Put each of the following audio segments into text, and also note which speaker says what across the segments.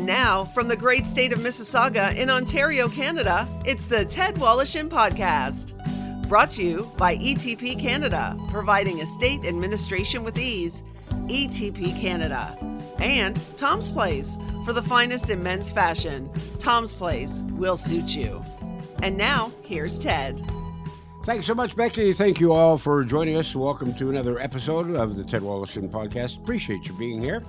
Speaker 1: now, from the great state of Mississauga in Ontario, Canada, it's the Ted Wallachin Podcast. Brought to you by ETP Canada, providing estate administration with ease. ETP Canada. And Tom's Place, for the finest in men's fashion. Tom's Place will suit you. And now, here's Ted.
Speaker 2: Thanks so much, Becky. Thank you all for joining us. Welcome to another episode of the Ted Wallachin Podcast. Appreciate you being here.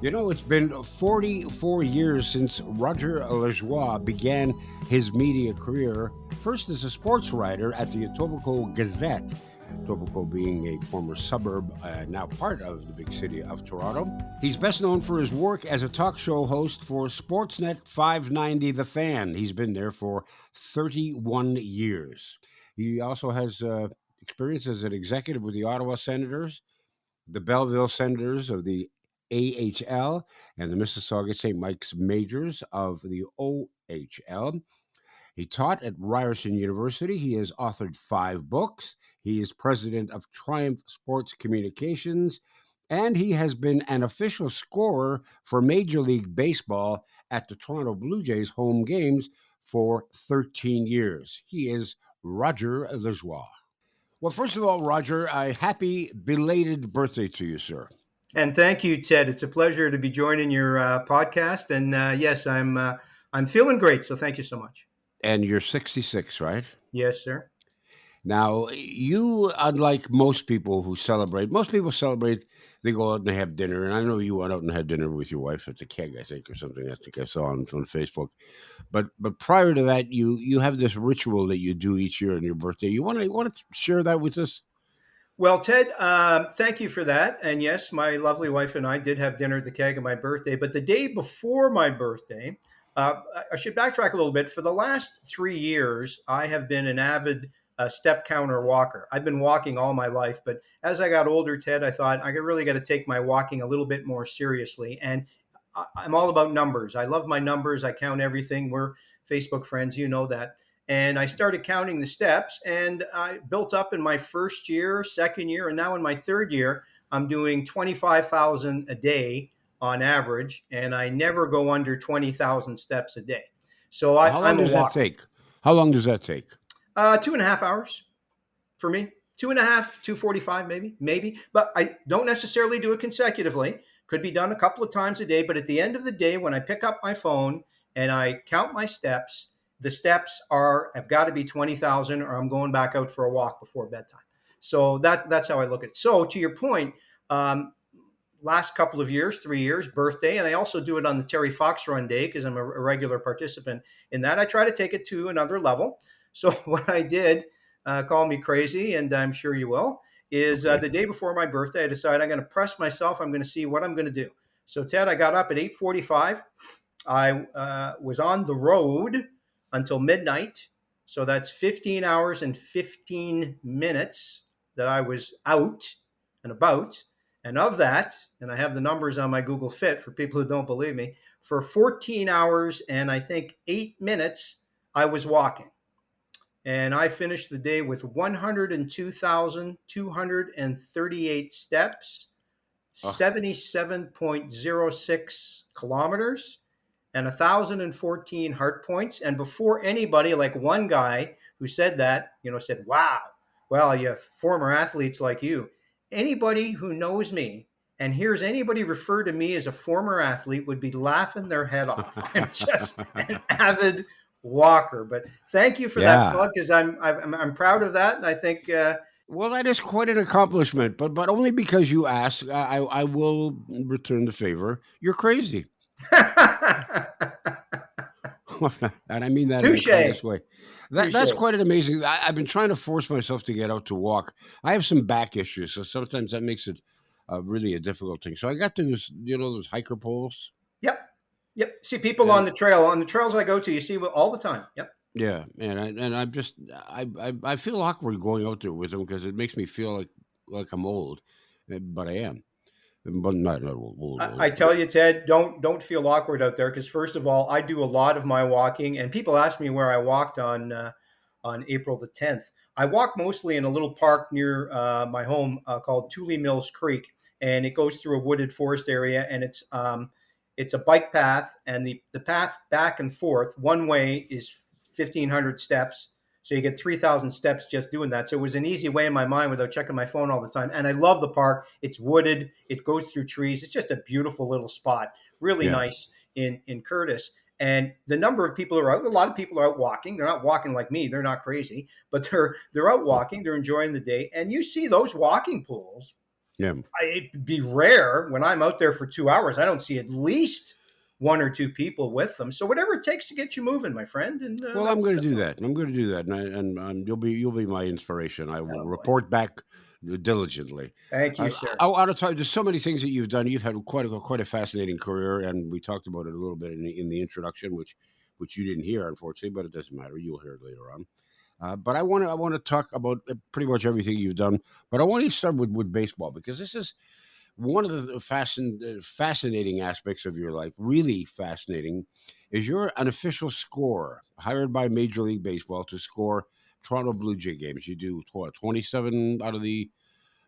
Speaker 2: You know, it's been 44 years since Roger Lajoie began his media career, first as a sports writer at the Etobicoke Gazette, Etobicoke being a former suburb, now part of the big city of Toronto. He's best known for his work as a talk show host for Sportsnet 590 The Fan. He's been there for 31 years. He also has experience as an executive with the Ottawa Senators, the Belleville Senators of the AHL, and the Mississauga St. Mike's Majors of the OHL. He taught at Ryerson University. He has authored 5 books. He is president of Triumph Sports Communications, and he has been an official scorer for Major League Baseball at the Toronto Blue Jays home games for 13 years. He is Roger Lajoie. Well, first of all, Roger, a happy belated birthday to you, sir.
Speaker 3: And thank you, Ted. It's a pleasure to be joining your podcast. And yes, I'm feeling great. So thank you so much.
Speaker 2: And you're 66, right?
Speaker 3: Yes, sir.
Speaker 2: Now, you, unlike most people celebrate, they go out and they have dinner. And I know you went out and had dinner with your wife at the Keg, I think, or something. I think I saw on Facebook. But prior to that, you have this ritual that you do each year on your birthday. You want to share that with us?
Speaker 3: Well, Ted, thank you for that. And yes, my lovely wife and I did have dinner at the Keg on my birthday. But the day before my birthday, I should backtrack a little bit. For the last 3 years, I have been an avid step counter walker. I've been walking all my life. But as I got older, Ted, I thought I really got to take my walking a little bit more seriously. And I'm all about numbers. I love my numbers. I count everything. We're Facebook friends. You know that. And I started counting the steps, and I built up in my first year, second year, and now in my third year, I'm doing 25,000 a day on average, and I never go under 20,000 steps a day. So
Speaker 2: How long does that take?
Speaker 3: 2.5 hours for me. 2.5, 2:45 maybe. But I don't necessarily do it consecutively. Could be done a couple of times a day. But at the end of the day, when I pick up my phone and I count my steps, the steps have got to be 20,000, or I'm going back out for a walk before bedtime. So that's how I look at it. So to your point, last couple of years, 3 years, birthday, and I also do it on the Terry Fox Run Day because I'm a regular participant in that. I try to take it to another level. So what I did, call me crazy, and I'm sure you will, is the day before my birthday, I decided I'm going to press myself. I'm going to see what I'm going to do. So Ted, I got up at 8:45. I was on the road until midnight. So that's 15 hours and 15 minutes that I was out and about. And of that, and I have the numbers on my Google Fit for people who don't believe me, for 14 hours and I think 8 minutes, I was walking. And I finished the day with 102,238 steps, 77.06 kilometers, and 1,014 heart points. And before anybody, like one guy who said that, said, wow, well, you former athletes like you, anybody who knows me and hears anybody refer to me as a former athlete would be laughing their head off. I'm just an avid walker. But thank you for that plug, because I'm proud of that. And I think,
Speaker 2: well, that is quite an accomplishment, but only because you asked, I will return the favor. You're crazy. And I mean that in the kindest way. That's quite an amazing. I've been trying to force myself to get out to walk. I have some back issues, so sometimes that makes it really a difficult thing. So I got those hiker poles.
Speaker 3: Yep. See people on the trails I go to. You see all the time. Yep.
Speaker 2: Yeah, and I'm just I feel awkward going out there with them because it makes me feel like I'm old, but I am. But not old.
Speaker 3: I tell you, Ted, don't feel awkward out there, because first of all, I do a lot of my walking, and people ask me where I walked on April the 10th. I walk mostly in a little park near my home called Tule Mills Creek, and it goes through a wooded forest area, and It's a bike path, and the path back and forth one way is 1,500 steps. So you get 3,000 steps just doing that. So it was an easy way in my mind without checking my phone all the time. And I love the park. It's wooded. It goes through trees. It's just a beautiful little spot. Really
Speaker 2: Yeah.
Speaker 3: nice in Curtis. And the number of people are out. A lot of people are out walking. They're not walking like me. They're not crazy, but they're out walking. They're enjoying the day. And you see those walking pools.
Speaker 2: Yeah.
Speaker 3: It'd be rare when I'm out there for 2 hours. I don't see at least one or two people with them. So whatever it takes to get you moving, my friend. And
Speaker 2: Well, I'm going to do that. I'm going to do that, and you'll be my inspiration. I will report back diligently.
Speaker 3: Thank you, sir.
Speaker 2: Out of time, there's so many things that you've done. You've had quite a fascinating career, and we talked about it a little bit in the introduction, which you didn't hear, unfortunately, but it doesn't matter. You'll hear it later on. But I want to talk about pretty much everything you've done. But I want to start with baseball, because this is one of the fascinating aspects of your life. Really fascinating, is you're an official scorer hired by Major League Baseball to score Toronto Blue Jay games. You do what, 27 out of the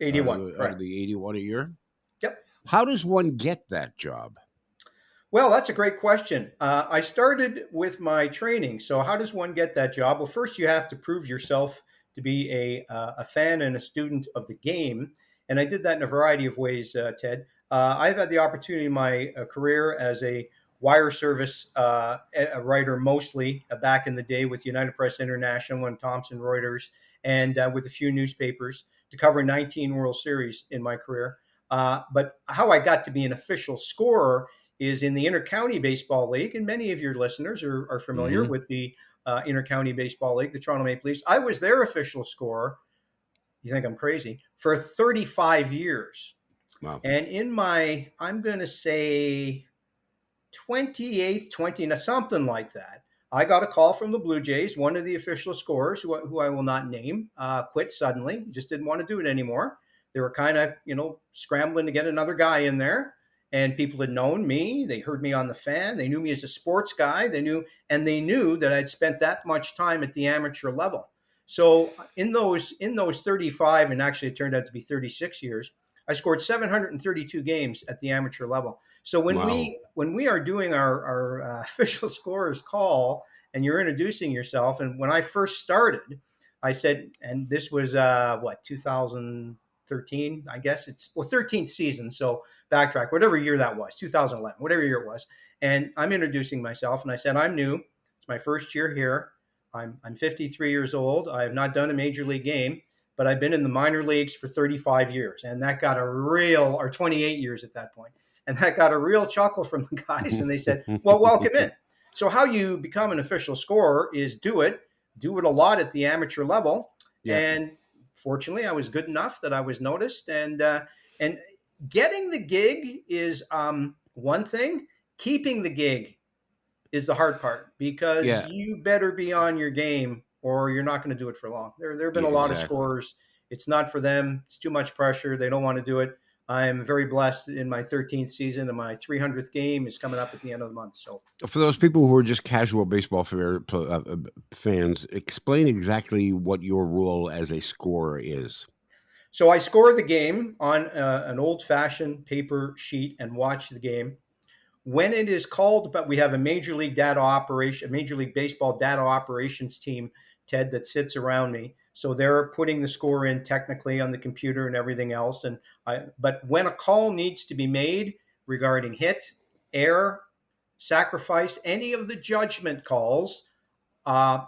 Speaker 3: 81.
Speaker 2: out of the 81 a year.
Speaker 3: Yep.
Speaker 2: How does one get that job?
Speaker 3: Well, that's a great question. I started with my training. So how does one get that job? Well, first you have to prove yourself to be a fan and a student of the game. And I did that in a variety of ways, Ted. I've had the opportunity in my career as a wire service a writer, mostly back in the day with United Press International and Thomson Reuters, and with a few newspapers, to cover 19 World Series in my career. But how I got to be an official scorer is in the Intercounty Baseball League, and many of your listeners are familiar with the Intercounty Baseball League, the Toronto Maple Leafs. I was their official scorer. You think I'm crazy? For 35 years.
Speaker 2: Wow.
Speaker 3: And in my, I'm going to say 28th, 20, something like that, I got a call from the Blue Jays. One of the official scorers, who I will not name, quit suddenly. Just didn't want to do it anymore. They were kind of, scrambling to get another guy in there. And people had known me. They heard me on the Fan. They knew me as a sports guy. They knew that I'd spent that much time at the amateur level. So in those 35, and actually it turned out to be 36 years, I scored 732 games at the amateur level. So when we are doing our official scorers call, and you're introducing yourself, and when I first started, I said, and this was 2013, I guess it's 13th season. So backtrack, whatever year that was, 2011, whatever year it was. And I'm introducing myself, and I said, I'm new. It's my first year here. I'm 53 years old. I have not done a major league game, but I've been in the minor leagues for 35 years. And that got or 28 years at that point. And that got a real chuckle from the guys. And they said, well, welcome in. So how you become an official scorer is do it a lot at the amateur level. Yeah. And fortunately, I was good enough that I was noticed. And getting the gig is one thing. Keeping the gig is the hard part, because you better be on your game or you're not going to do it for long. There have been a lot of scorers. It's not for them. It's too much pressure. They don't want to do it. I am very blessed in my 13th season, and my 300th game is coming up at the end of the month. So
Speaker 2: for those people who are just casual baseball fans, explain exactly what your role as a scorer is.
Speaker 3: So I score the game on an old-fashioned paper sheet and watch the game. When it is called, but we have a Major League Baseball data operations team, Ted, that sits around me. So they're putting the score in technically on the computer and everything else. But when a call needs to be made regarding hit, error, sacrifice, any of the judgment calls,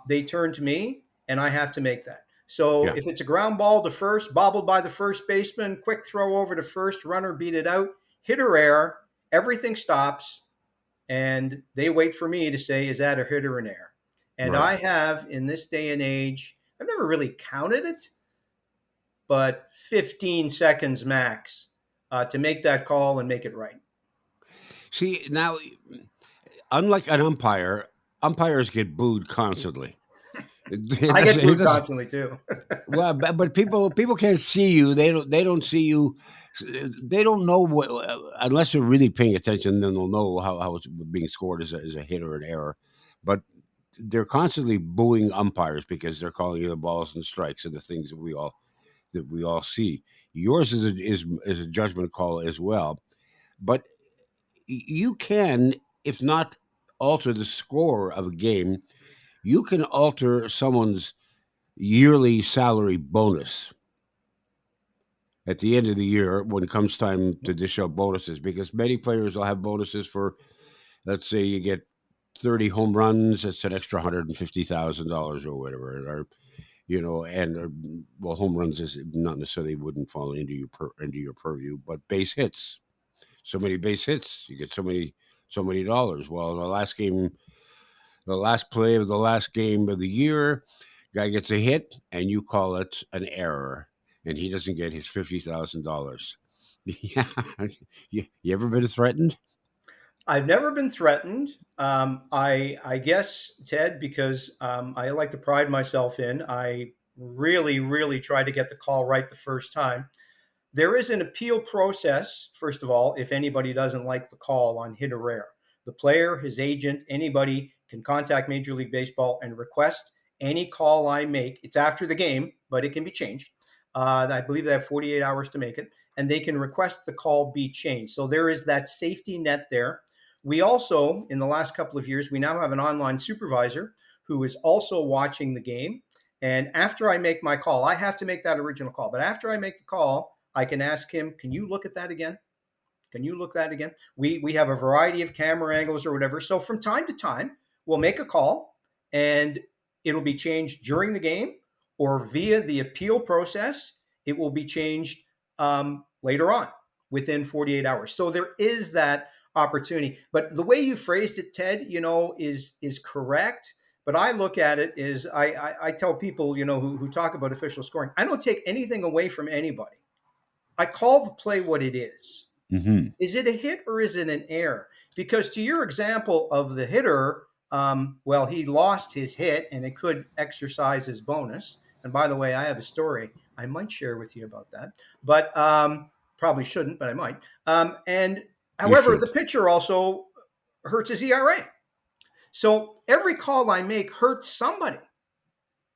Speaker 3: they turn to me, and I have to make that. So if it's a ground ball to first, bobbled by the first baseman, quick throw over to first, runner beat it out, hit or error, everything stops, and they wait for me to say, is that a hit or an error? And I have, in this day and age, I've never really counted it, but 15 seconds max to make that call and make it right.
Speaker 2: See, now, unlike an umpire, umpires get booed constantly.
Speaker 3: I get booed constantly too.
Speaker 2: Well, but people can't see you. They don't see you. They don't know what, unless they're really paying attention. Then they'll know how it's being scored as a hit or an error. But they're constantly booing umpires because they're calling you the balls and strikes and the things that we all see. Yours is a judgment call as well. But you can, if not alter the score of a game, you can alter someone's yearly salary bonus at the end of the year when it comes time to dish out bonuses, because many players will have bonuses for, let's say you get 30 home runs, it's an extra $150,000 or whatever, or and well, home runs is not necessarily wouldn't fall into your purview, but base hits, so many base hits, you get so many dollars. Well, the last play of the last game of the year, guy gets a hit, and you call it an error, and he doesn't get his $50,000. Yeah, you ever been threatened?
Speaker 3: I've never been threatened. I guess, Ted, because I like to pride myself in, I really, really try to get the call right the first time. There is an appeal process, first of all, if anybody doesn't like the call on hit or error. The player, his agent, anybody can contact Major League Baseball and request any call I make. It's after the game, but it can be changed. I believe they have 48 hours to make it, and they can request the call be changed. So there is that safety net there. We also, in the last couple of years, we now have an online supervisor who is also watching the game. And after I make my call, I have to make that original call. But after I make the call, I can ask him, can you look at that again? Can you look at that again? We have a variety of camera angles or whatever. So from time to time, we'll make a call and it'll be changed during the game, or via the appeal process, it will be changed later on within 48 hours. So there is that opportunity. But the way you phrased it, Ted, is correct. But I look at it is I tell people, who talk about official scoring, I don't take anything away from anybody. I call the play what it is.
Speaker 2: Mm-hmm.
Speaker 3: Is it a hit or is it an error? Because to your example of the hitter, well, he lost his hit and it could exercise his bonus. And by the way, I have a story I might share with you about that, but probably shouldn't, but I might. And however, the pitcher also hurts his ERA. So every call I make hurts somebody.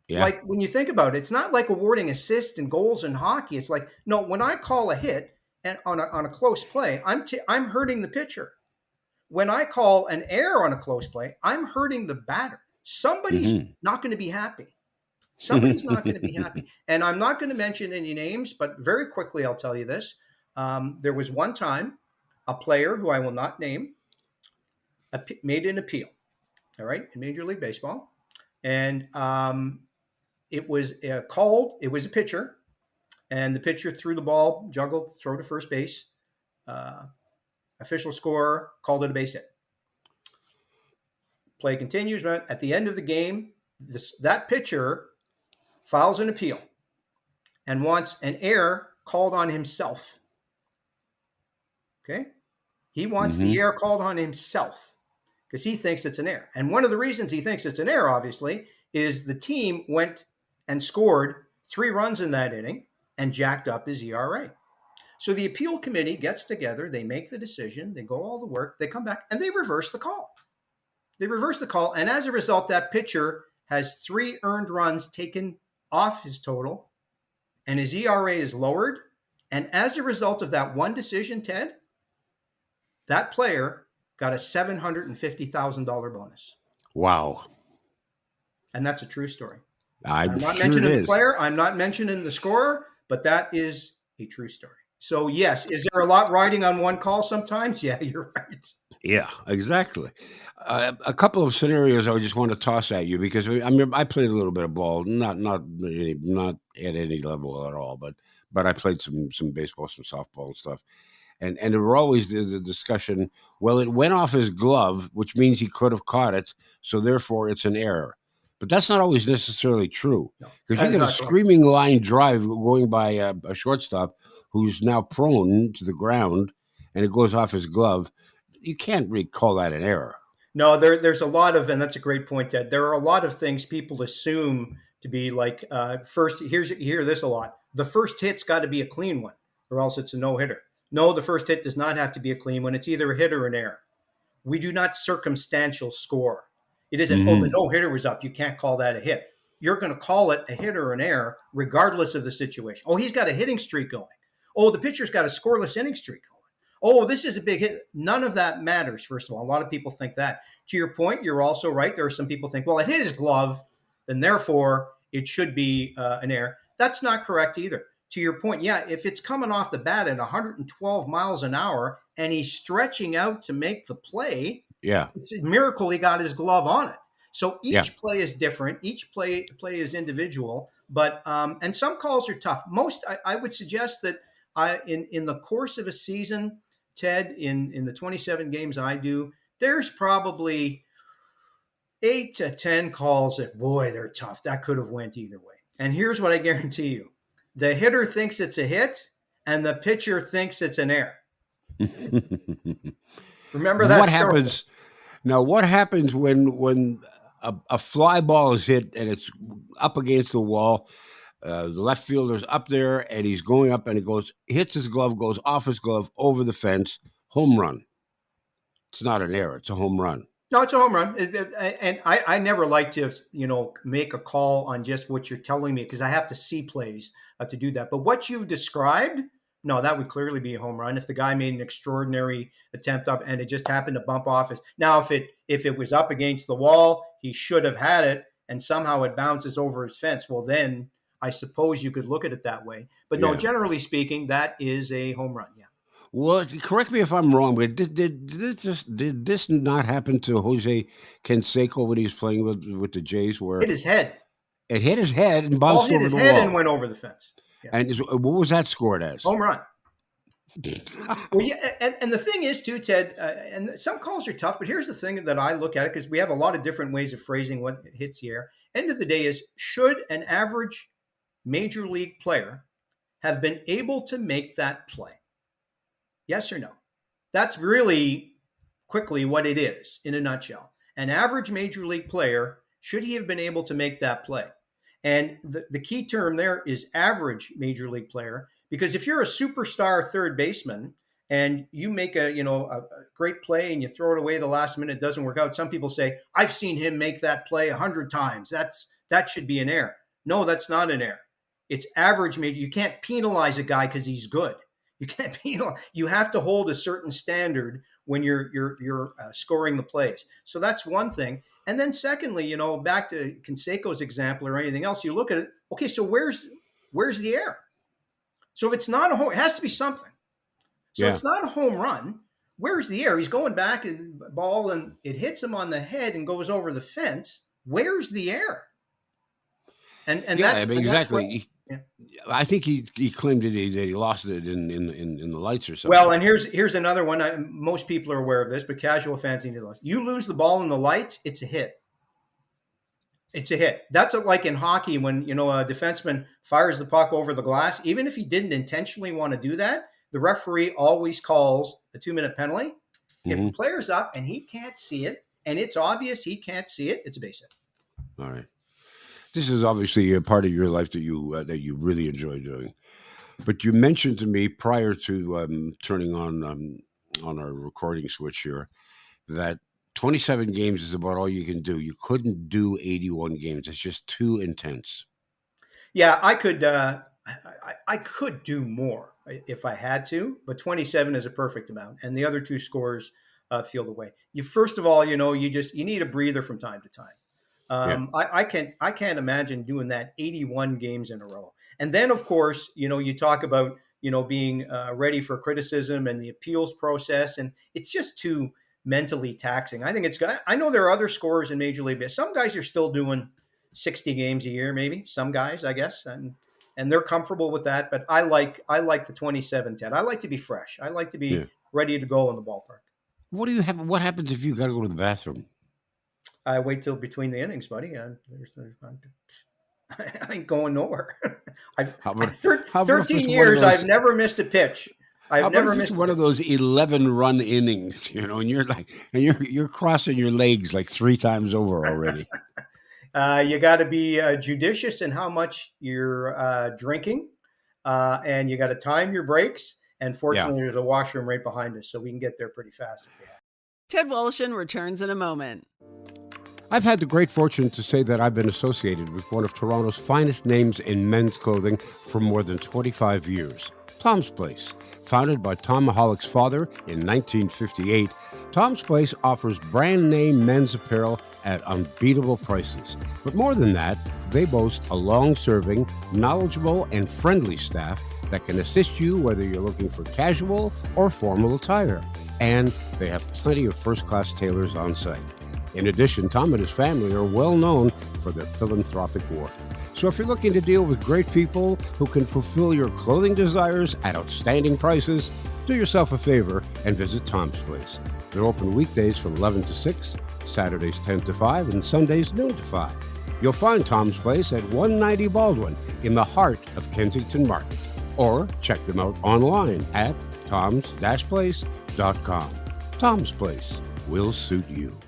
Speaker 3: Yeah. Like when you think about it, it's not like awarding assists and goals in hockey. It's like, no, when I call a hit and on a close play, I'm hurting the pitcher. When I call an error on a close play, I'm hurting the batter. Somebody's not going to be happy. Somebody's not going to be happy. And I'm not going to mention any names, but very quickly I'll tell you this. There was one time a player who I will not name made an appeal, all right, in Major League Baseball. And it was called, it was a pitcher, and the pitcher threw the ball, juggled, throw to first base. Official scorer called it a base hit. Play continues. At the end of the game, that pitcher files an appeal and wants an error called on himself. Okay? He wants the error called on himself because he thinks it's an error. And one of the reasons he thinks it's an error, obviously, is the team went and scored 3 runs in that inning and jacked up his ERA. So the appeal committee gets together, they make the decision, they go all the work, they come back, and they reverse the call. They reverse the call, and as a result, that pitcher has 3 earned runs taken off his total, and his ERA is lowered. And as a result of that one decision, Ted, that player got a $750,000 bonus.
Speaker 2: Wow.
Speaker 3: And that's a true story.
Speaker 2: I'm
Speaker 3: not
Speaker 2: sure
Speaker 3: mentioning
Speaker 2: it
Speaker 3: the player, I'm not mentioning the scorer, but that is a true story. So yes, is there a lot riding on one call sometimes? Yeah, you're right.
Speaker 2: Yeah, exactly. A couple of scenarios I just want to toss at you because I played a little bit of ball, not at any level at all, but I played some baseball, some softball and stuff. And there were always the discussion, well, it went off his glove, which means he could have caught it, so therefore it's an error. But that's not always necessarily true because you get a screaming line drive going by a shortstop who's now prone to the ground and it goes off his glove. You can't really call that an error.
Speaker 3: No, there's a lot of, and that's a great point, Ted. There are a lot of things people assume to be like, first, you hear this a lot. The first hit's got to be a clean one or else it's a no-hitter. No, the first hit does not have to be a clean one. It's either a hit or an error. We do not circumstantial score. It isn't, the no-hitter was up. You can't call that a hit. You're going to call it a hit or an error regardless of the situation. Oh, he's got a hitting streak going. Oh, the pitcher's got a scoreless inning streak going. oh, this is a big hit. None of that matters, first of all. A lot of people think that. To your point, you're also right. There are some people think, well, it hit his glove, then therefore it should be an error. That's not correct either. To your point, yeah, if it's coming off the bat at 112 miles an hour and he's stretching out to make the play, it's a miracle he got his glove on it. So each play is different. Each play is individual. But and some calls are tough. Most, I would suggest that in the course of a season, Ted, in the 27 games I do, there's probably 8 to 10 calls that, boy, they're tough. That could have went either way. And here's what I guarantee you. The hitter thinks it's a hit, and the pitcher thinks it's an error. Remember that story?
Speaker 2: What happens when a fly ball is hit and it's up against the wall? The left fielder's up there, and he's going up, and it hits his glove, goes off his glove, over the fence, home run. It's not an error. It's a home run.
Speaker 3: No, it's a home run. And I never like to, make a call on just what you're telling me because I have to see plays to do that. But what you've described, no, that would clearly be a home run if the guy made an extraordinary attempt up and it just happened to bump off his. Now, if it was up against the wall, he should have had it, and somehow it bounces over his fence. Well, then I suppose you could look at it that way. But no, generally speaking, that is a home run. Yeah.
Speaker 2: Well, correct me if I'm wrong, but did this not happen to Jose Canseco when he was playing with the Jays? Where
Speaker 3: hit his head.
Speaker 2: It hit his head and bounced over the wall. Hit his head
Speaker 3: and went over the fence.
Speaker 2: Yeah. And what was that scored as?
Speaker 3: Home run. Well, yeah, and the thing is too, Ted, and some calls are tough, but here's the thing that I look at it because we have a lot of different ways of phrasing what hits the air. End of the day is, should an average major league player have been able to make that play? Yes or no? That's really quickly what it is in a nutshell. An average major league player, should he have been able to make that play? And the key term there is average major league player, because if you're a superstar third baseman and you make a great play and you throw it away the last minute, it doesn't work out. Some people say, I've seen him make that play 100 times. That should be an error. No, that's not an error. It's average major. You can't penalize a guy because he's good. You can't penalize. You have to hold a certain standard when you're scoring the plays. So that's one thing. And then secondly, back to Canseco's example or anything else, you look at it. Okay, so where's the error? So if it's not a home, it has to be something. So it's not a home run. Where's the error? He's going back and ball and it hits him on the head and goes over the fence. Where's the error? And that's
Speaker 2: exactly. I think he claimed that he lost it in the lights or something.
Speaker 3: Well, and here's another one. Most people are aware of this, but casual fans need to know. You lose the ball in the lights, it's a hit. It's a hit. That's like in hockey when a defenseman fires the puck over the glass. Even if he didn't intentionally want to do that, the referee always calls a 2-minute penalty. Mm-hmm. If the player's up and he can't see it, and it's obvious he can't see it, it's a base hit.
Speaker 2: All right. This is obviously a part of your life that you really enjoy doing. But you mentioned to me prior to turning on our recording switch here that 27 games is about all you can do. You couldn't do 81 games. It's just too intense.
Speaker 3: Yeah, I could. I could do more if I had to, but 27 is a perfect amount, and the other two scores feel the way. First of all, you need a breather from time to time. I can't imagine doing that 81 games in a row. And then, of course, you talk about, being ready for criticism and the appeals process. And it's just too mentally taxing. I think I know there are other scorers in Major League Baseball. Some guys are still doing 60 games a year, maybe some guys, I guess. And they're comfortable with that. But I like the 27, Ted. I like to be fresh. I like to be ready to go in the ballpark.
Speaker 2: What happens if you got to go to the bathroom?
Speaker 3: I wait till between the innings, buddy. I ain't going nowhere. 13 years, I've never missed a pitch. I've never missed
Speaker 2: one of those 11-run innings, and you're crossing your legs like 3 times over already.
Speaker 3: You got to be judicious in how much you're drinking, and you got to time your breaks. And fortunately, there's a washroom right behind us, so we can get there pretty fast.
Speaker 1: Ted Woloshyn returns in a moment.
Speaker 2: I've had the great fortune to say that I've been associated with one of Toronto's finest names in men's clothing for more than 25 years. Tom's Place. Founded by Tom Mahalik father in 1958, Tom's Place offers brand name men's apparel at unbeatable prices. But more than that, they boast a long-serving, knowledgeable, and friendly staff that can assist you whether you're looking for casual or formal attire. And they have plenty of first-class tailors on site. In addition, Tom and his family are well known for their philanthropic work. So if you're looking to deal with great people who can fulfill your clothing desires at outstanding prices, do yourself a favor and visit Tom's Place. They're open weekdays from 11 to 6, Saturdays 10 to 5, and Sundays noon to 5. You'll find Tom's Place at 190 Baldwin in the heart of Kensington Market. Or check them out online at toms-place.com. Tom's Place will suit you.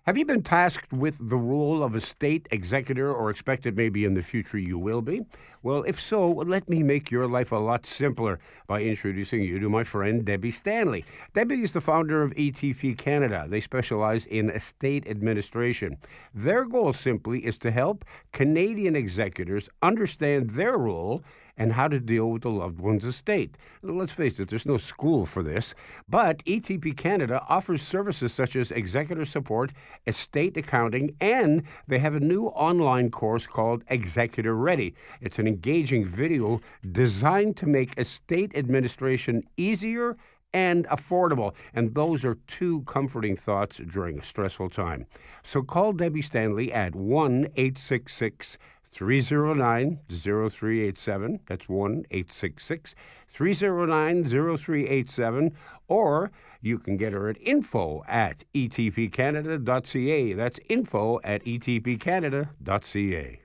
Speaker 2: Have you been tasked with the role of a state executor or expected maybe in the future you will be? Well, if so, let me make your life a lot simpler by introducing you to my friend Debbie Stanley. Debbie is the founder of ETP Canada. They specialize in estate administration. Their goal simply is to help Canadian executors understand their role and how to deal with the loved one's estate. Let's face it, there's no school for this, but ETP Canada offers services such as executor support, estate accounting, and they have a new online course called Executor Ready. It's an engaging video designed to make estate administration easier and affordable. And those are two comforting thoughts during a stressful time. So call Debbie Stanley at 1-866-309-0387. That's 1-866-309-0387. Or you can get her at info@etpcanada.ca. That's info@etpcanada.ca.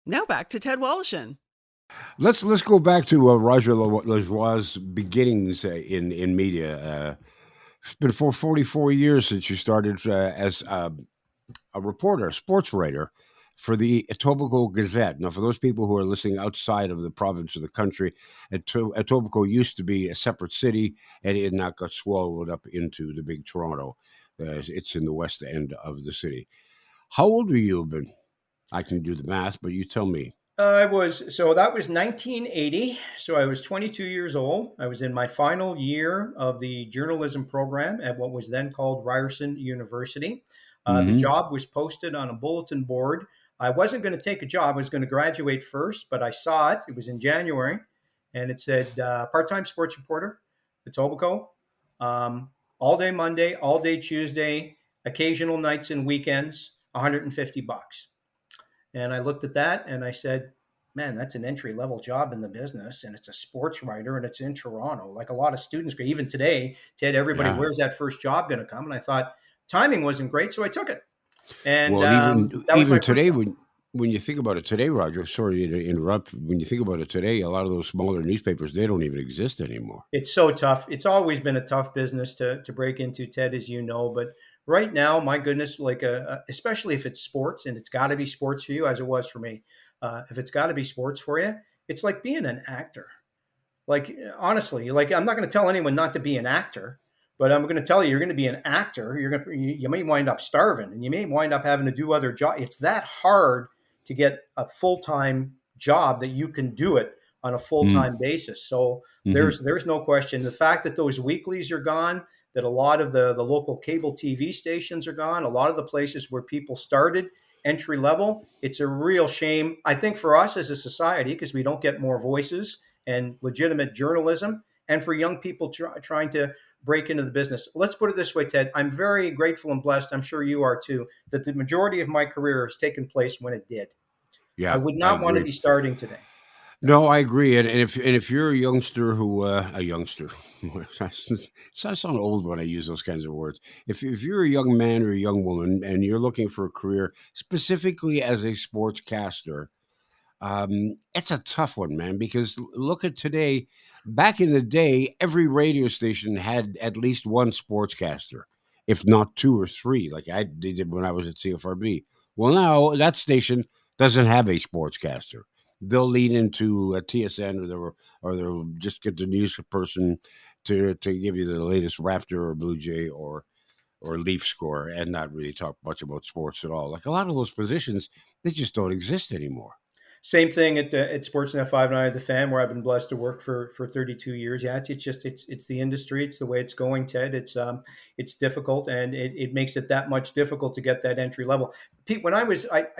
Speaker 1: Now back to Ted Wallachin.
Speaker 2: Let's go back to Roger Lajoie's beginnings in media. It's been for 44 years since you started as a reporter, a sports writer for the Etobicoke Gazette. Now, for those people who are listening outside of the province or the country, Etobicoke used to be a separate city, and it now got swallowed up into the big Toronto. It's in the west end of the city. How old were you, Ben? I can do the math, but you tell me.
Speaker 3: That was 1980. So I was 22 years old. I was in my final year of the journalism program at what was then called Ryerson University. The job was posted on a bulletin board. I wasn't going to take a job. I was going to graduate first, but I saw it. It was in January, and it said part-time sports reporter, Etobicoke, all day Monday, all day Tuesday, occasional nights and weekends, $150. And I looked at that and I said, man, that's an entry-level job in the business, and it's a sports writer, and it's in Toronto. Like a lot of students, even today, Ted, everybody, where's that first job going to come? And I thought timing wasn't great, so I took it. And
Speaker 2: even today, when you think about it today, Roger, sorry to interrupt. When you think about it today, a lot of those smaller newspapers, they don't even exist anymore.
Speaker 3: It's so tough. It's always been a tough business to break into, Ted, as you know. But right now, my goodness, like especially if it's sports, and it's got to be sports for you, as it was for me. If it's got to be sports for you, it's like being an actor. Like, honestly, like I'm not going to tell anyone not to be an actor. But I'm going to tell you, you're going to be an actor. You may wind up starving, and you may wind up having to do other jobs. It's that hard to get a full-time job that you can do it on a full-time basis. So there's no question. The fact that those weeklies are gone, that a lot of the local cable TV stations are gone, a lot of the places where people started entry level, it's a real shame. I think for us as a society, because we don't get more voices and legitimate journalism, and for young people trying to break into the business. Let's put it this way, Ted. I'm very grateful and blessed, I'm sure you are too, that the majority of my career has taken place when it did. Yeah, I would not want to be starting today.
Speaker 2: No, I agree. And if you're a youngster I sound old when I use those kinds of words. If you're a young man or a young woman and you're looking for a career specifically as a sportscaster, it's a tough one, man, because look at today. Back in the day, every radio station had at least one sportscaster, if not two or three, like they did when I was at CFRB. Well, now that station doesn't have a sportscaster. They'll lean into a TSN or they'll just get the news person to give you the latest Raptor or Blue Jay or Leaf score and not really talk much about sports at all. Like a lot of those positions, they just don't exist anymore.
Speaker 3: Same thing at Sportsnet 590, the Fan, where I've been blessed to work for 32 years. Yeah, it's the industry. It's the way it's going, Ted. It's difficult, and it makes it that much difficult to get that entry level. Pete, when I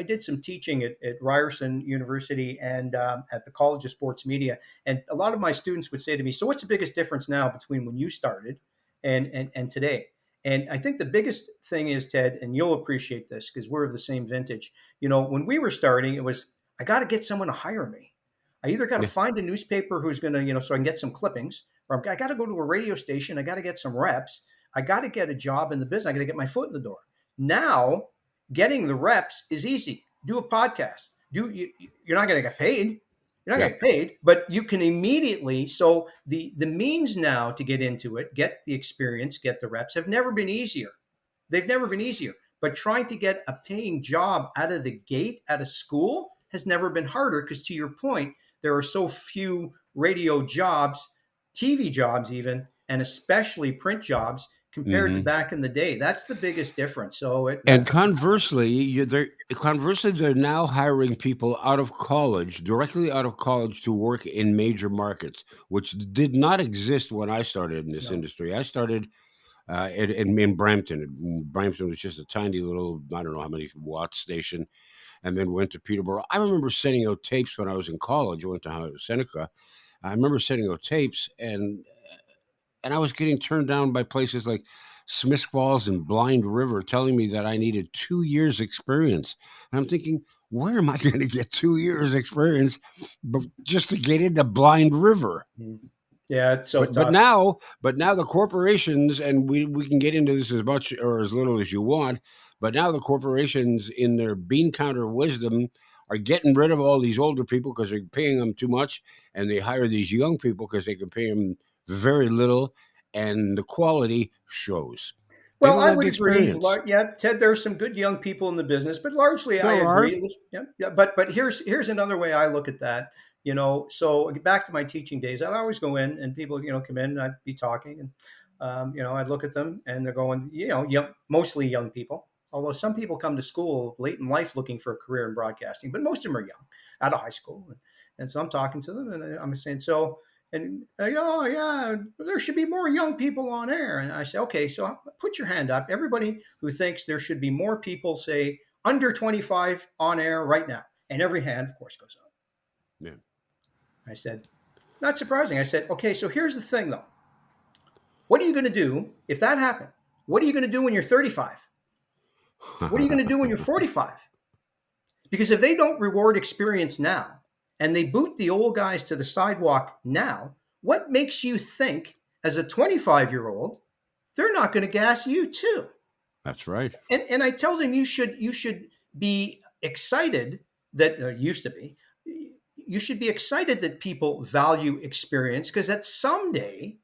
Speaker 3: did some teaching at Ryerson University and at the College of Sports Media, and a lot of my students would say to me, "So what's the biggest difference now between when you started and today?" And I think the biggest thing is, Ted, and you'll appreciate this because we're of the same vintage. When we were starting, it was, I got to get someone to hire me. I either got to
Speaker 2: Yeah.
Speaker 3: find a newspaper who's going to, so I can get some clippings, or I got to go to a radio station. I got to get some reps. I got to get a job in the business. I got to get my foot in the door. Now, getting the reps is easy. Do a podcast. You're not going to get paid. You're not going to get paid, but you can immediately. So the means now to get into it, get the experience, get the reps, have never been easier. They've never been easier. But trying to get a paying job out of the gate at a school has never been harder because, to your point, there are so few radio jobs, TV jobs even, and especially print jobs compared to back in the day. That's the biggest difference. So
Speaker 2: And conversely, they're now hiring people out of college, directly out of college, to work in major markets, which did not exist when I started in this industry. I started in Brampton. Brampton was just a tiny little, I don't know how many watt station, and then went to Peterborough. I remember sending out tapes when I was in college. I went to Seneca. I remember sending out tapes, and I was getting turned down by places like Smith Falls and Blind River, telling me that I needed 2 years experience. And I'm thinking, where am I going to get 2 years experience just to get into Blind River?
Speaker 3: Yeah, it's so
Speaker 2: But
Speaker 3: tough.
Speaker 2: now the corporations, and we can get into this as much or as little as you want, but now the corporations, in their bean counter wisdom, are getting rid of all these older people because they're paying them too much, and they hire these young people because they can pay them very little, and the quality shows. They
Speaker 3: Well,
Speaker 2: don't
Speaker 3: I
Speaker 2: have
Speaker 3: would
Speaker 2: the
Speaker 3: agree.
Speaker 2: experience.
Speaker 3: Yeah, Ted, there are some good young people in the business, but largely I
Speaker 2: There are.
Speaker 3: agree. Yeah. But here's another way I look at that. So back to my teaching days, I'd always go in and people, come in and I'd be talking and, I'd look at them and they're going, young, mostly young people. Although some people come to school late in life looking for a career in broadcasting, but most of them are young, out of high school. And so I'm talking to them and I'm saying, oh yeah, there should be more young people on air. And I say, okay, so put your hand up. Everybody who thinks there should be more people, say under 25 on air right now. And every hand, of course, goes up.
Speaker 2: Yeah.
Speaker 3: I said, not surprising. I said, okay, so here's the thing though. What are you going to do if that happened? What are you going to do when you're 35? What are you going to do when you're 45? Because if they don't reward experience now and they boot the old guys to the sidewalk now, what makes you think as a 25-year-old, they're not going to gas you too?
Speaker 2: That's right.
Speaker 3: And I tell them you should be excited that used to be. You should be excited that people value experience because that someday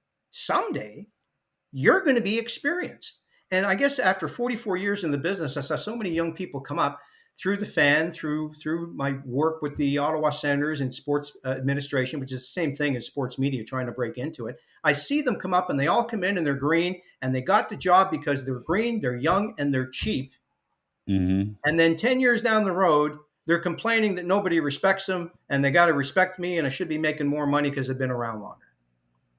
Speaker 3: you're going to be experienced. And I guess after 44 years in the business, I saw so many young people come up through the Fan, through my work with the Ottawa Senators and sports administration, which is the same thing as sports media, trying to break into it. I see them come up and they all come in and they're green and they got the job because they're green, they're young, and they're cheap.
Speaker 2: Mm-hmm.
Speaker 3: And then 10 years down the road, they're complaining that nobody respects them and they got to respect me and I should be making more money because I've been around longer.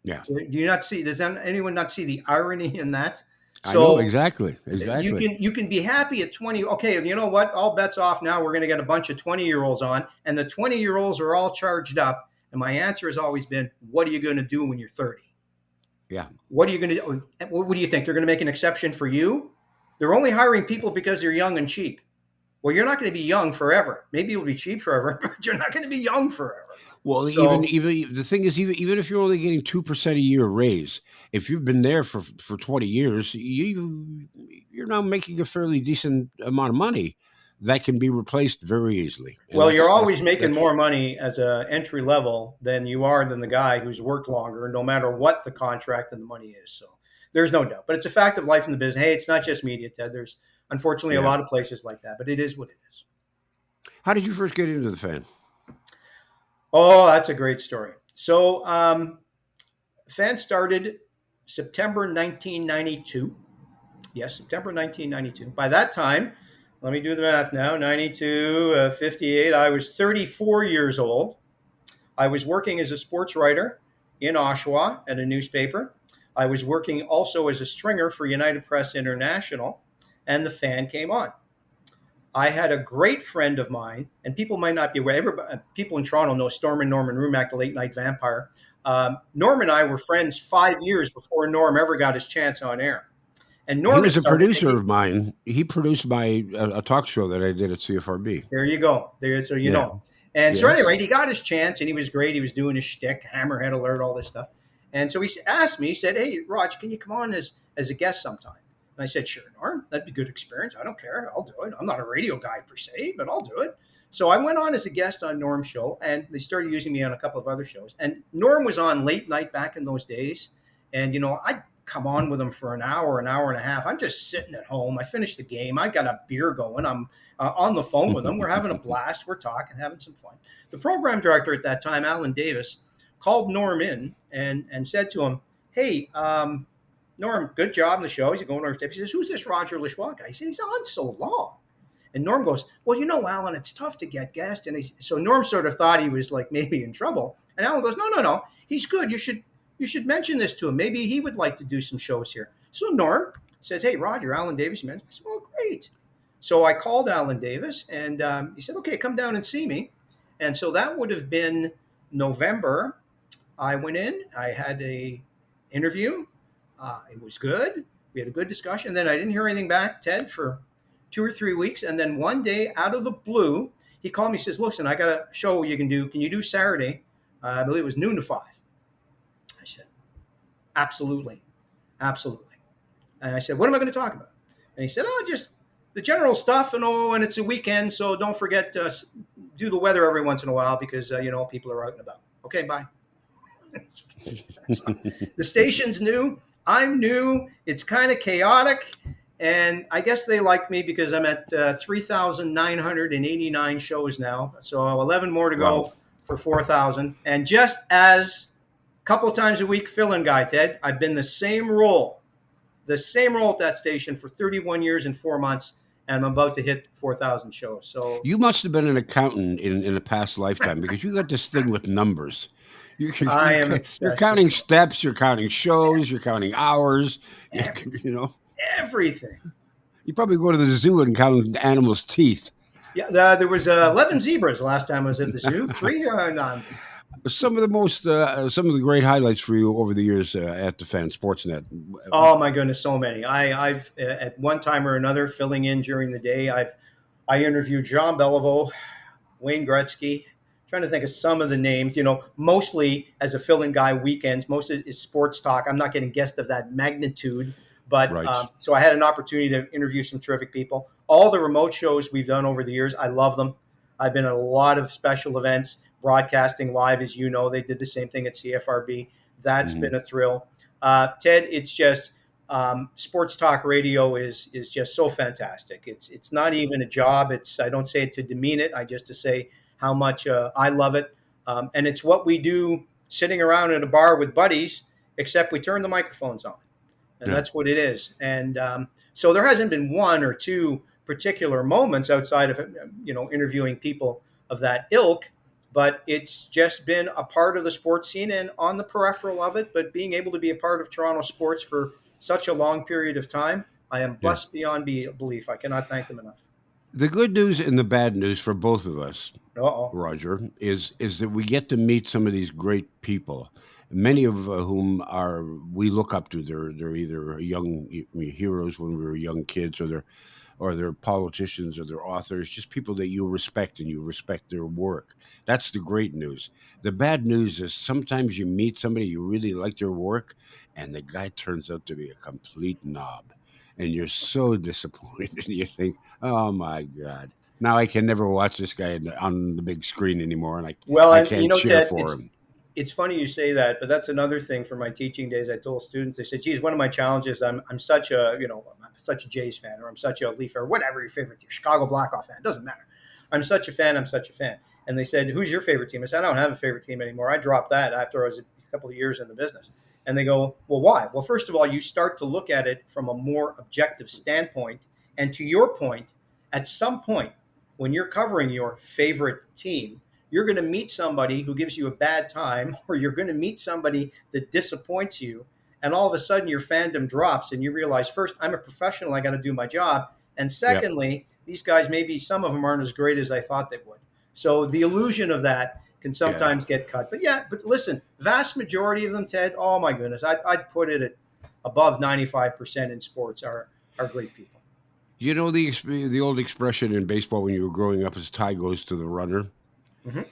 Speaker 2: Yeah.
Speaker 3: Do you not see, does anyone not see the irony in that?
Speaker 2: I know exactly.
Speaker 3: You can be happy at 20. Okay, you know what? All bets off now. We're going to get a bunch of 20-year-olds on, and the 20-year-olds are all charged up. And my answer has always been, what are you going to do when you're 30?
Speaker 2: Yeah.
Speaker 3: What are you going to do? What do you think? They're going to make an exception for you? They're only hiring people because they're young and cheap. Well, you're not going to be young forever. Maybe you'll be cheap forever, but you're not going to be young forever.
Speaker 2: Well,
Speaker 3: So,
Speaker 2: even the thing is, even if you're only getting 2% a year raise, if you've been there for 20 years, you're now making a fairly decent amount of money that can be replaced very easily. And
Speaker 3: well, you're always making more money as an entry level than the guy who's worked longer, no matter what the contract and the money is. So there's no doubt. But it's a fact of life in the business. Hey, it's not just media, Ted. There's unfortunately a lot of places like that, but it is what it is.
Speaker 2: How did you first get into the Fan?
Speaker 3: Oh, that's a great story. So, Fan started September 1992. Yes, September 1992. By that time, let me do the math now. 92, 58. I was 34 years old. I was working as a sports writer in Oshawa at a newspaper. I was working also as a stringer for United Press International, and the fan came on. I had a great friend of mine, and people might not be aware. People in Toronto know Norman Rumack, the late night vampire. Norm and I were friends 5 years before Norm ever got his chance on air. And Norm
Speaker 2: He was a producer of mine. He produced a talk show that I did at CFRB.
Speaker 3: There you go. So you know. And so anyway, he got his chance, and he was great. He was doing his shtick, Hammerhead Alert, all this stuff. And so he asked me, he said, "Hey, Raj, can you come on as a guest sometime?" And I said, "Sure, Norm. That'd be a good experience. I don't care. I'll do it. I'm not a radio guy per se, but I'll do it." So I went on as a guest on Norm's show, and they started using me on a couple of other shows. And Norm was on late night back in those days. And, I'd come on with him for an hour and a half. I'm just sitting at home. I finished the game. I got a beer going. I'm on the phone with him. We're having a blast. We're talking, having some fun. The program director at that time, Alan Davis, called Norm in and said to him, "Hey, Norm, good job in the show." He's going over. He says, "Who's this Roger Lajoie guy?" He said, "He's on so long." And Norm goes, "Well, Alan, it's tough to get guests." And so Norm sort of thought he was like maybe in trouble. And Alan goes, No. He's good. You should mention this to him. Maybe he would like to do some shows here." So Norm says, "Hey, Roger, Alan Davis, you mentioned." I said, "Oh, great." So I called Alan Davis, and he said, "Okay, come down and see me." And so that would have been November. I went in. I had a interview. It was good. We had a good discussion. And then I didn't hear anything back, Ted, for 2 or 3 weeks. And then one day, out of the blue, he called me. He says, "Listen, I got a show you can do. Can you do Saturday?" I believe it was noon to 5. I said, Absolutely. And I said, "What am I going to talk about?" And he said, "Oh, just the general stuff. And it's a weekend, so don't forget to do the weather every once in a while because, people are out and about." Okay, bye. That's fine. The station's new. I'm new. It's kind of chaotic. And I guess they like me because I'm at 3,989 shows now. So 11 more to go for 4,000. And just as a couple of times a week fill-in guy, Ted, I've been the same role at that station for 31 years and 4 months. And I'm about to hit 4,000 shows. So
Speaker 2: you must have been an accountant in a past lifetime because you got this thing with numbers.
Speaker 3: I am obsessed.
Speaker 2: You're counting steps, you're counting shows, you're counting hours,
Speaker 3: everything.
Speaker 2: You probably go to the zoo and count animals' teeth.
Speaker 3: Yeah, there was 11 zebras the last time I was at the zoo. 3, 9.
Speaker 2: Some of the great highlights for you over the years at the fan Sportsnet.
Speaker 3: Oh my goodness, so many. I've at one time or another filling in during the day. I interviewed Jean Belleville, Wayne Gretzky. Trying to think of some of the names. Mostly as a fill-in guy weekends. Most of it is sports talk. I'm not getting guests of that magnitude, but
Speaker 2: right.
Speaker 3: So I had an opportunity to interview some terrific people. All the remote shows we've done over the years, I love them. I've been at a lot of special events. Broadcasting live, as you know, they did the same thing at CFRB. That's been a thrill. Ted, it's just sports talk radio is just so fantastic. It's not even a job. I don't say it to demean it. I just to say how much I love it. And it's what we do sitting around at a bar with buddies, except we turn the microphones on. And that's what it is. And so there hasn't been one or two particular moments outside of interviewing people of that ilk. But it's just been a part of the sports scene and on the peripheral of it. But being able to be a part of Toronto sports for such a long period of time, I am blessed beyond belief. I cannot thank them enough.
Speaker 2: The good news and the bad news for both of us, Roger, is that we get to meet some of these great people, many of whom we look up to. They're either young heroes when we were young kids, or they're politicians, or they're authors, just people that you respect and you respect their work. That's the great news. The bad news is sometimes you meet somebody, you really like their work, and the guy turns out to be a complete knob. And you're so disappointed. You think, "Oh my God, now I can never watch this guy on the big screen anymore, and I can't cheer
Speaker 3: Ted,
Speaker 2: for him."
Speaker 3: It's funny you say that, but that's another thing for my teaching days. I told students, they said, "Geez, one of my challenges, I'm such a Jays fan, or I'm such a Leaf, or whatever your favorite team, Chicago Blackhawk fan, doesn't matter. I'm such a fan. And they said, "Who's your favorite team?" I said, "I don't have a favorite team anymore. I dropped that after I was a couple of years in the business." And they go, "Well, why?" Well, first of all, you start to look at it from a more objective standpoint. And to your point, at some point when you're covering your favorite team, you're going to meet somebody who gives you a bad time, or you're going to meet somebody that disappoints you. And all of a sudden your fandom drops and you realize, first, I'm a professional. I got to do my job. And secondly, these guys, maybe some of them aren't as great as I thought they would. So the illusion of that can sometimes get cut. But listen, vast majority of them, Ted, oh my goodness, I'd put it at above 95% in sports are great people.
Speaker 2: You know the old expression in baseball when you were growing up is tie goes to the runner.
Speaker 3: Mm-hmm.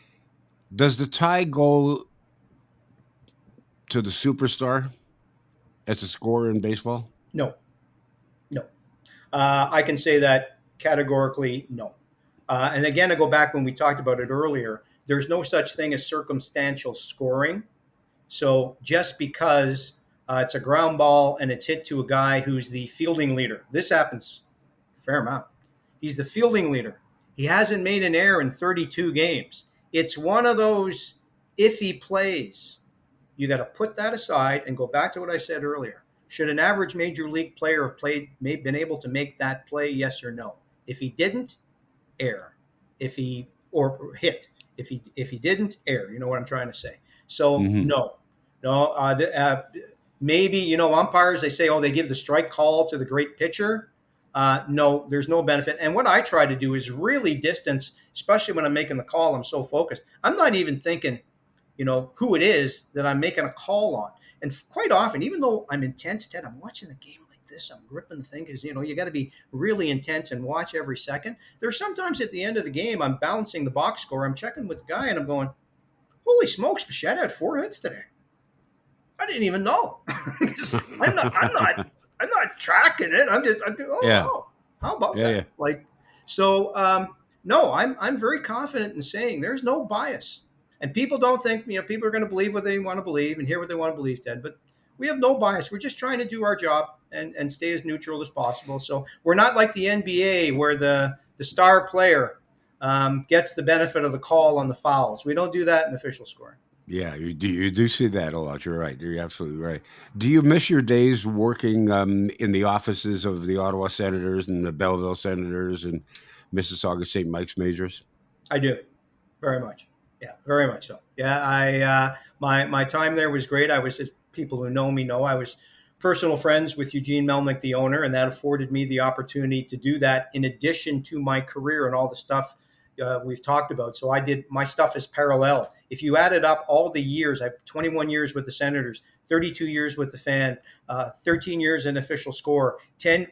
Speaker 2: Does the tie go to the superstar as a scorer in baseball?
Speaker 3: No. I can say that categorically, no. And again, I go back when we talked about it earlier. There's no such thing as circumstantial scoring. So just because it's a ground ball and it's hit to a guy who's the fielding leader, this happens a fair amount. He's the fielding leader. He hasn't made an error in 32 games. It's one of those, if he plays, you got to put that aside and go back to what I said earlier. Should an average major league player have been able to make that play? Yes or no? If he didn't, error. If he hit. If he didn't, error. You know what I'm trying to say. So no. Maybe umpires, they say, they give the strike call to the great pitcher. No, there's no benefit. And what I try to do is really distance, especially when I'm making the call. I'm so focused. I'm not even thinking, who it is that I'm making a call on. And quite often, even though I'm intense, Ted, I'm watching the game like this. I'm gripping the thing because, you got to be really intense and watch every second. There's sometimes at the end of the game, I'm balancing the box score. I'm checking with the guy and I'm going, holy smokes, Bichette had 4 hits today. I didn't even know. I'm not tracking it. How about that? Yeah. Like, so, no, I'm very confident in saying there's no bias. And people don't think, people are going to believe what they want to believe and hear what they want to believe, Ted. But we have no bias. We're just trying to do our job and stay as neutral as possible. So we're not like the NBA where the star player gets the benefit of the call on the fouls. We don't do that in official scoring.
Speaker 2: Yeah, you do see that a lot. You're right. You're absolutely right. Do you miss your days working in the offices of the Ottawa Senators and the Belleville Senators and Mississauga St. Mike's Majors?
Speaker 3: I do, very much. Yeah, very much so. Yeah, my time there was great. I was, as people who know me know, I was personal friends with Eugene Melnick, the owner, and that afforded me the opportunity to do that in addition to my career and all the stuff we've talked about. So my stuff is parallel. If you added up all the years, I have 21 years with the Senators, 32 years with the Fan, 13 years in official score,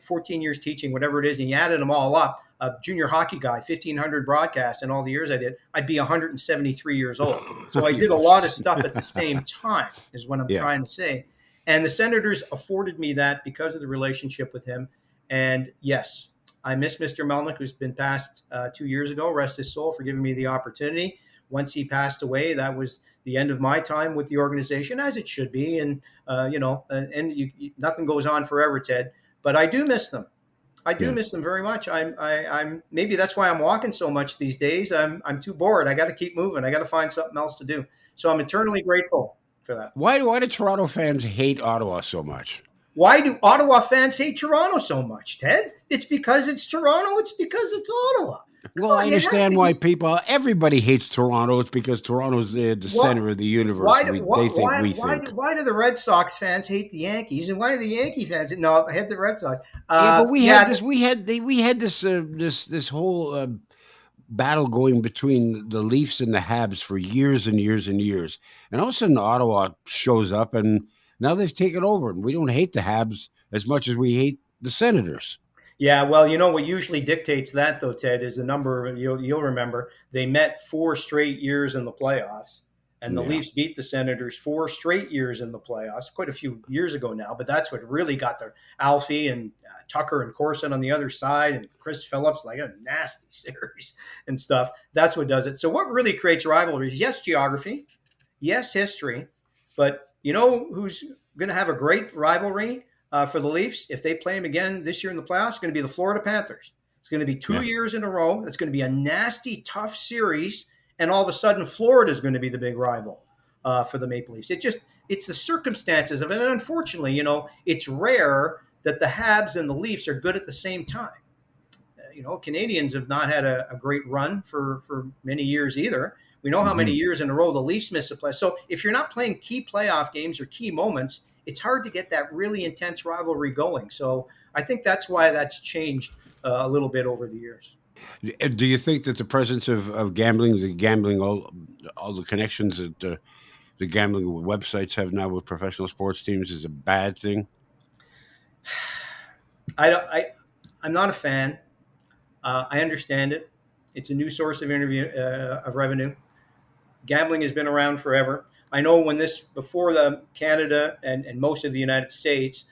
Speaker 3: 14 years teaching, whatever it is, and you added them all up, a junior hockey guy, 1,500 broadcasts, and all the years I did, I'd be 173 years old. So I did a lot of stuff at the same time, is what I'm trying to say. And the Senators afforded me that because of the relationship with him. And yes, I miss Mr. Melnick, who's been passed 2 years ago. Rest his soul, for giving me the opportunity. Once he passed away, that was the end of my time with the organization, as it should be. And, nothing goes on forever, Ted. But I do miss them. I do miss them very much. I'm maybe that's why I'm walking so much these days. I'm too bored. I got to keep moving. I got to find something else to do. So I'm eternally grateful for that.
Speaker 2: Why do Toronto fans hate Ottawa so much?
Speaker 3: Why do Ottawa fans hate Toronto so much, Ted? It's because it's Toronto. It's because it's Ottawa.
Speaker 2: Well, I understand why everybody hates Toronto. It's because Toronto's the center of the universe. Why do
Speaker 3: the Red Sox fans hate the Yankees, and why do the Yankee fans? No, I hate the Red Sox.
Speaker 2: But we had this whole battle going between the Leafs and the Habs for years and years and years, and all of a sudden Ottawa shows up, and now they've taken over, and we don't hate the Habs as much as we hate the Senators.
Speaker 3: Yeah, well, what usually dictates that, though, Ted, is the number of, you'll remember, they met 4 straight years in the playoffs, and the Leafs beat the Senators 4 straight years in the playoffs, quite a few years ago now, but that's what really got their Alfie and Tucker and Corson on the other side, and Chris Phillips, like a nasty series and stuff. That's what does it. So what really creates rivalries? Yes, geography. Yes, history. But who's going to have a great rivalry for the Leafs, if they play them again this year in the playoffs? It's going to be the Florida Panthers. It's going to be 2 years in a row. It's going to be a nasty, tough series. And all of a sudden, Florida is going to be the big rival for the Maple Leafs. It's the circumstances of it. And unfortunately, it's rare that the Habs and the Leafs are good at the same time. Canadians have not had a great run for many years either. We know how many years in a row the Leafs miss a play. So if you're not playing key playoff games or key moments, it's hard to get that really intense rivalry going. So I think that's why that's changed a little bit over the years.
Speaker 2: Do you think that the presence of gambling, all the connections that the gambling websites have now with professional sports teams is a bad thing?
Speaker 3: I'm not a fan. I understand it. It's a new source of revenue. Gambling has been around forever. I know before the Canada and most of the United States,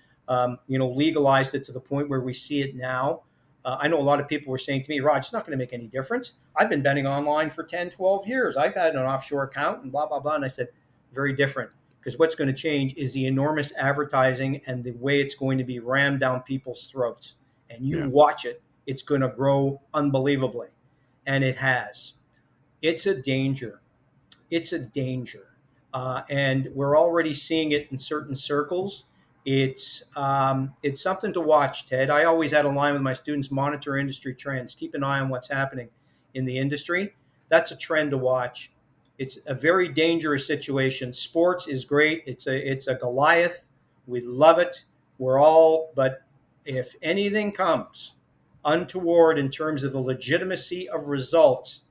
Speaker 3: legalized it to the point where we see it now. I know a lot of people were saying to me, Rod, it's not going to make any difference. I've been betting online for 10, 12 years. I've had an offshore account and blah, blah, blah. And I said, very different, because what's going to change is the enormous advertising and the way it's going to be rammed down people's throats. And you watch it, it's going to grow unbelievably. And it has. It's a danger. It's a danger. And we're already seeing it in certain circles. It's something to watch, Ted. I always had a line with my students: monitor industry trends. Keep an eye on what's happening in the industry. That's a trend to watch. It's a very dangerous situation. Sports is great. It's a Goliath. We love it. But if anything comes untoward in terms of the legitimacy of results,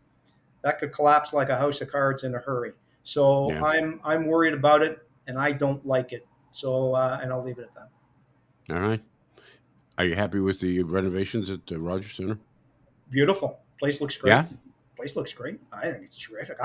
Speaker 3: that could collapse like a house of cards in a hurry. So I'm worried about it, and I don't like it. So and I'll leave it at that.
Speaker 2: All right. Are you happy with the renovations at the Rogers Center?
Speaker 3: Beautiful. Place looks great.
Speaker 2: Yeah.
Speaker 3: Place looks great. I think it's terrific.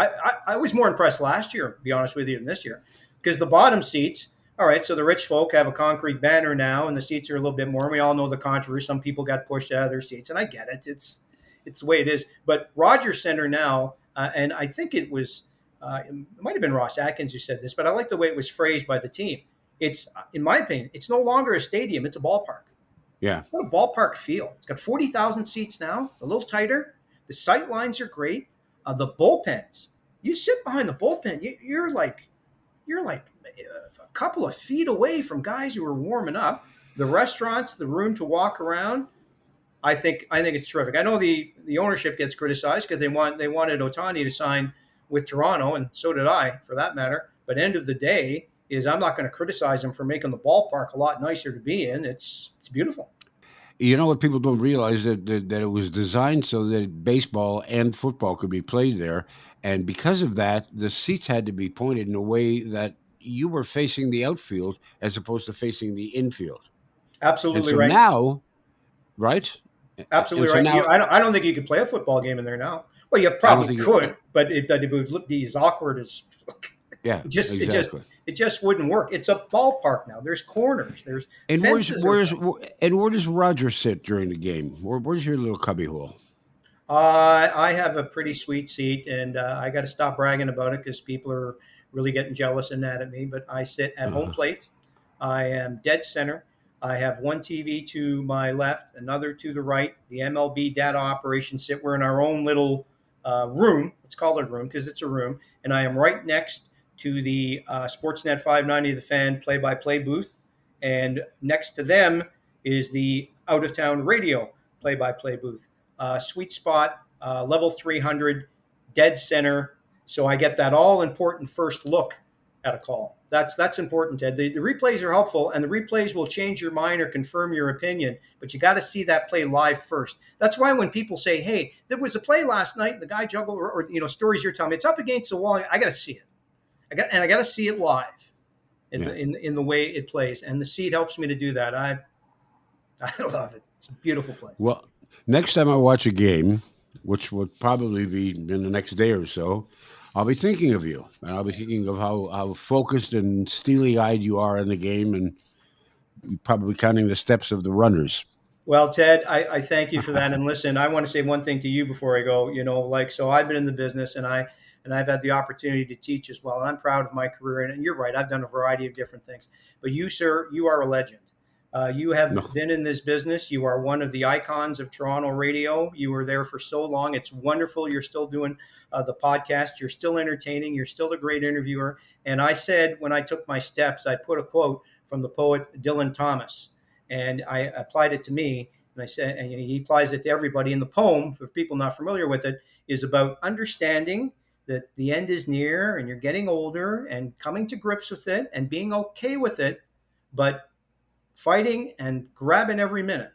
Speaker 3: I was more impressed last year, to be honest with you, than this year, because the bottom seats. All right, so the rich folk have a concrete banner now, and the seats are a little bit more. And we all know the controversy. Some people got pushed out of their seats, and I get it. It's the way it is. But Rogers Center now, and I think it was, it might have been Ross Atkins who said this, but I like the way it was phrased by the team. It's, in my opinion, it's no longer a stadium. It's a ballpark.
Speaker 2: Yeah.
Speaker 3: It's got a ballpark feel. It's got 40,000 seats now. It's a little tighter. The sight lines are great. The bullpens. You sit behind the bullpen, you're like a couple of feet away from guys who are warming up. The restaurants, the room to walk around. I think it's terrific. I know the ownership gets criticized because they wanted Ohtani to sign with Toronto, and so did I, for that matter. But end of the day is I'm not going to criticize him for making the ballpark a lot nicer to be in. It's beautiful.
Speaker 2: You know what people don't realize that it was designed so that baseball and football could be played there, and because of that, the seats had to be pointed in a way that you were facing the outfield as opposed to facing the infield.
Speaker 3: Absolutely
Speaker 2: so
Speaker 3: right.
Speaker 2: Now, right?
Speaker 3: Absolutely right.
Speaker 2: Now,
Speaker 3: I don't think you could play a football game in there now. Well, you probably could, but it would be as awkward as.
Speaker 2: Yeah, exactly.
Speaker 3: It just wouldn't work. It's a ballpark now. There's corners. There's fences.
Speaker 2: Where does Roger sit during the game? Where's your little cubby hole?
Speaker 3: I have a pretty sweet seat, and I got to stop bragging about it because people are really getting jealous and mad at me. But I sit at home plate. I am dead center. I have one TV to my left, another to the right. The MLB data operations sit. We're in our own little room. It's called a room because it's a room, and I am right next to the Sportsnet 590 The Fan play-by-play booth. And next to them is the out-of-town radio play-by-play booth. Sweet spot, level 300, dead center. So I get that all-important first look at a call. That's important, Ted. The replays are helpful, and the replays will change your mind or confirm your opinion, but you got to see that play live first. That's why when people say, hey, there was a play last night, and the guy juggled, or stories you're telling me, it's up against the wall, I got to see it. I got to see it live in the way it plays, and the seat helps me to do that. I love it. It's a beautiful play.
Speaker 2: Well, next time I watch a game, which would probably be in the next day or so, I'll be thinking of you, and I'll be thinking of how focused and steely-eyed you are in the game, and probably counting the steps of the runners.
Speaker 3: Well, Ted, I thank you for that. And listen, I want to say one thing to you before I go. So I've been in the business, and I've had the opportunity to teach as well. And I'm proud of my career. And you're right, I've done a variety of different things. But you, sir, you are a legend. You have been in this business. You are one of the icons of Toronto radio. You were there for so long. It's wonderful. You're still doing the podcast. You're still entertaining. You're still a great interviewer. And I said when I took my steps, I put a quote from the poet Dylan Thomas, and I applied it to me. and I said, and he applies it to everybody in the poem, for people not familiar with it, is about understanding that the end is near and you're getting older and coming to grips with it and being okay with it, but fighting and grabbing every minute.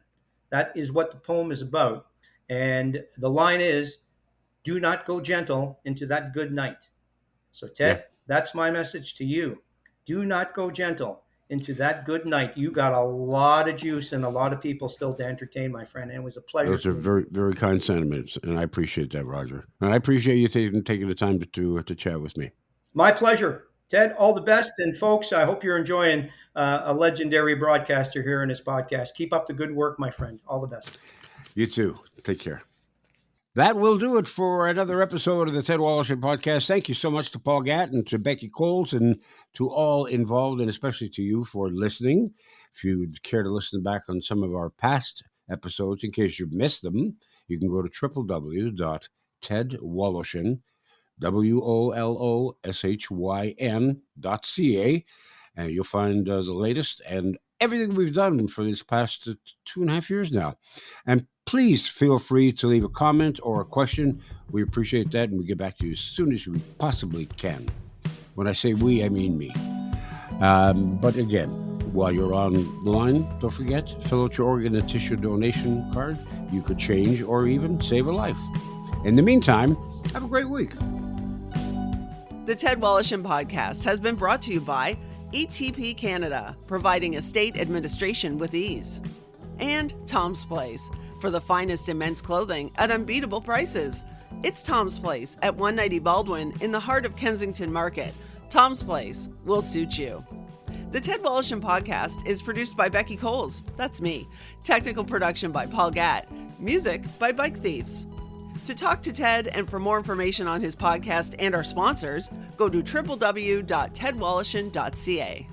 Speaker 3: That is what the poem is about. And the line is, do not go gentle into that good night. So Ted, that's my message to you. Do not go gentle into that good night. You got a lot of juice and a lot of people still to entertain, my friend. And it was a pleasure.
Speaker 2: Those are very, very kind sentiments, and I appreciate that, Roger. And I appreciate you taking the time to chat with me.
Speaker 3: My pleasure. Ted, all the best. And folks, I hope you're enjoying a legendary broadcaster here in his podcast. Keep up the good work, my friend. All the best.
Speaker 2: You too. Take care. That will do it for another episode of the Ted Wallachin Podcast. Thank you so much to Paul Gatt and to Becky Coles and to all involved, and especially to you for listening. If you'd care to listen back on some of our past episodes, in case you've missed them, you can go to www.tedwallachin, WOLOSHYN.ca, and you'll find the latest and everything we've done for this past 2.5 years now. And please feel free to leave a comment or a question. We appreciate that, and we get back to you as soon as we possibly can. When I say we, I mean me. But again, while you're on the line, don't forget, fill out your organ and tissue donation card. You could change or even save a life. In the meantime, have a great week.
Speaker 1: The Ted Wallachin Podcast has been brought to you by ETP Canada, providing estate administration with ease. And Tom's Place, for the finest in men's clothing at unbeatable prices. It's Tom's Place at 190 Baldwin in the heart of Kensington Market. Tom's Place will suit you. The Ted Wallachin Podcast is produced by Becky Coles, that's me. Technical production by Paul Gatt. Music by Bike Thieves. To talk to Ted and for more information on his podcast and our sponsors, go to www.tedwallachin.ca.